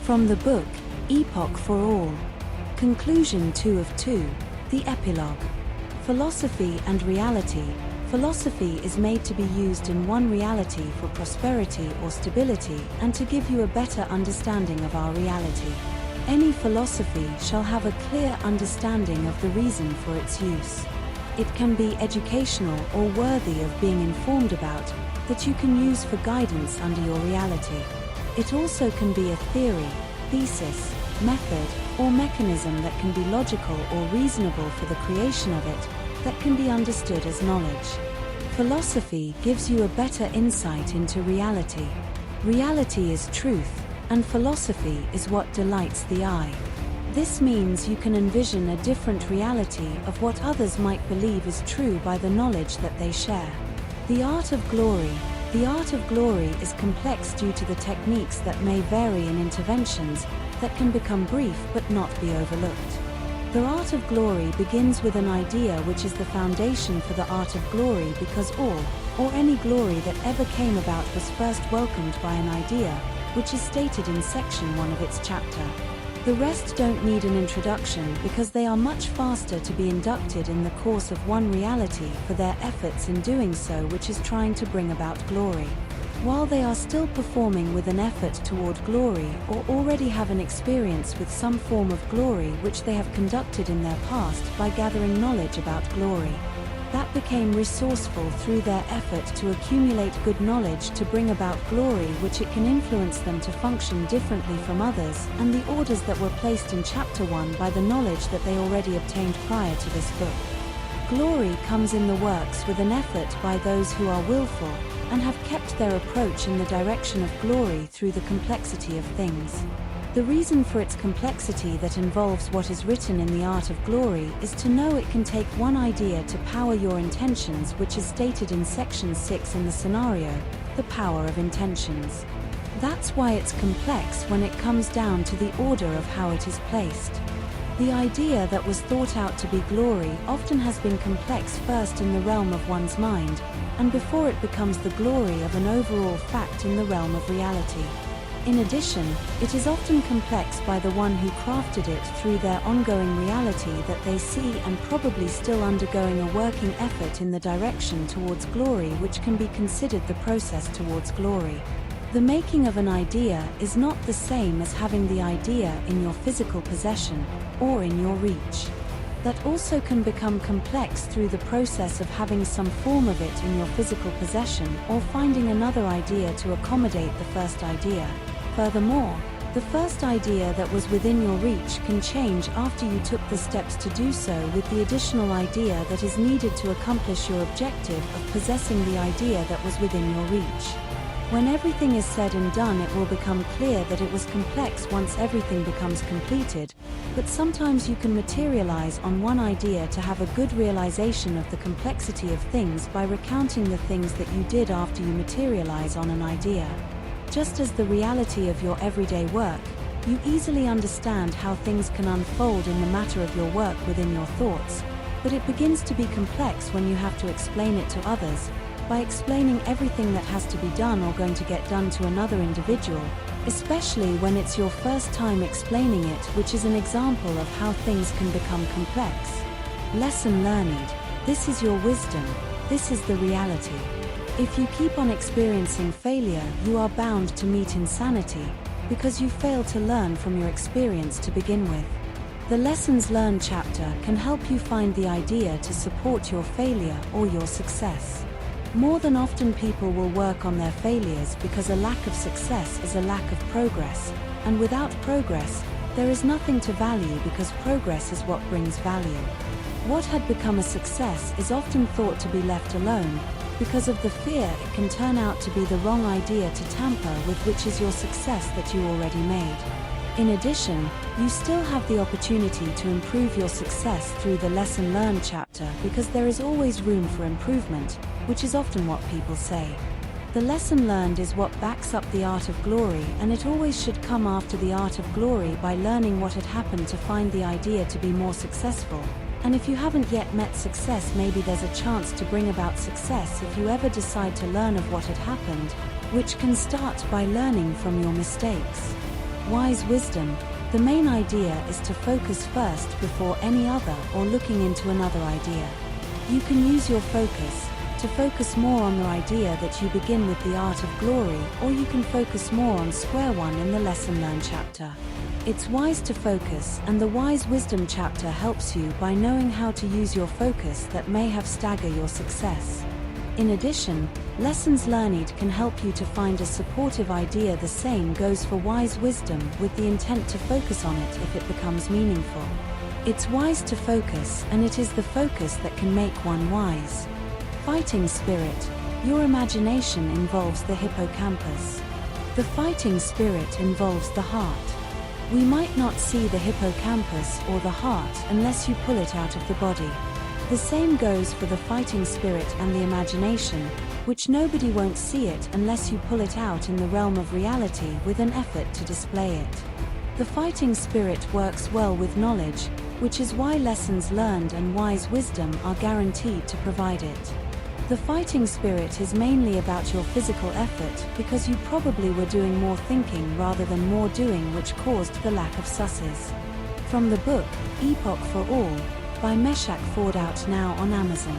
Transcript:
From the book, Epoch for All. Conclusion 2 of 2, the Epilogue. Philosophy and reality. Philosophy is made to be used in one reality for prosperity or stability and to give you a better understanding of our reality. Any philosophy shall have a clear understanding of the reason for its use. It can be educational or worthy of being informed about, that you can use for guidance under your reality. It also can be a theory, thesis, method, or mechanism that can be logical or reasonable for the creation of it, that can be understood as knowledge. Philosophy gives you a better insight into reality. Reality is truth, and philosophy is what delights the eye. This means you can envision a different reality of what others might believe is true by the knowledge that they share. The art of glory. The art of glory is complex due to the techniques that may vary in interventions, that can become brief but not be overlooked. The art of glory begins with an idea which is the foundation for the art of glory, because all, or any glory that ever came about was first welcomed by an idea, which is stated in section 1 of its chapter. The rest don't need an introduction because they are much faster to be inducted in the course of one reality for their efforts in doing so, which is trying to bring about glory. While they are still performing with an effort toward glory, or already have an experience with some form of glory which they have conducted in their past by gathering knowledge about glory, that became resourceful through their effort to accumulate good knowledge to bring about glory, which it can influence them to function differently from others, and the orders that were placed in chapter 1 by the knowledge that they already obtained prior to this book. Glory comes in the works with an effort by those who are willful, and have kept their approach in the direction of glory through the complexity of things. The reason for its complexity that involves what is written in the art of glory is to know it can take one idea to power your intentions, which is stated in section 6 in the scenario, the power of intentions. That's why it's complex when it comes down to the order of how it is placed. The idea that was thought out to be glory often has been complex first in the realm of one's mind, and before it becomes the glory of an overall fact in the realm of reality. In addition, it is often complex by the one who crafted it through their ongoing reality that they see, and probably still undergoing a working effort in the direction towards glory, which can be considered the process towards glory. The making of an idea is not the same as having the idea in your physical possession, or in your reach. That also can become complex through the process of having some form of it in your physical possession, or finding another idea to accommodate the first idea. Furthermore, the first idea that was within your reach can change after you took the steps to do so with the additional idea that is needed to accomplish your objective of possessing the idea that was within your reach. When everything is said and done, it will become clear that it was complex once everything becomes completed, but sometimes you can materialize on one idea to have a good realization of the complexity of things by recounting the things that you did after you materialize on an idea. Just as the reality of your everyday work, you easily understand how things can unfold in the matter of your work within your thoughts, but it begins to be complex when you have to explain it to others, by explaining everything that has to be done or going to get done to another individual, especially when it's your first time explaining it, which is an example of how things can become complex. Lesson learned. This is your wisdom. This is the reality. If you keep on experiencing failure, you are bound to meet insanity, because you fail to learn from your experience to begin with. The Lessons Learned chapter can help you find the idea to support your failure or your success. More than often, people will work on their failures because a lack of success is a lack of progress, and without progress, there is nothing to value, because progress is what brings value. What had become a success is often thought to be left alone, because of the fear it can turn out to be the wrong idea to tamper with, which is your success that you already made. In addition, you still have the opportunity to improve your success through the Lesson Learned chapter, because there is always room for improvement, which is often what people say. The lesson learned is what backs up the art of glory, and it always should come after the art of glory by learning what had happened to find the idea to be more successful. And if you haven't yet met success, maybe there's a chance to bring about success if you ever decide to learn of what had happened, which can start by learning from your mistakes. wise wisdom, the main idea is to focus first before any other or looking into another idea. You can use your focus to focus more on the idea that you begin with the art of glory, or you can focus more on square one in the lesson learn chapter. It's wise to focus, and the wise wisdom chapter helps you by knowing how to use your focus that may have stagger your success. In addition, lessons learned can help you to find a supportive idea. The same goes for wise wisdom, with the intent to focus on it if it becomes meaningful. It's wise to focus, and it is the focus that can make one wise. Fighting spirit. Your imagination involves the hippocampus. The fighting spirit involves the heart. We might not see the hippocampus or the heart unless you pull it out of the body. The same goes for the fighting spirit and the imagination, which nobody won't see it unless you pull it out in the realm of reality with an effort to display it. The fighting spirit works well with knowledge, which is why lessons learned and wise wisdom are guaranteed to provide it. The fighting spirit is mainly about your physical effort, because you probably were doing more thinking rather than more doing, which caused the lack of success. From the book, Epoch for All, by Meshach Ford, out now on Amazon.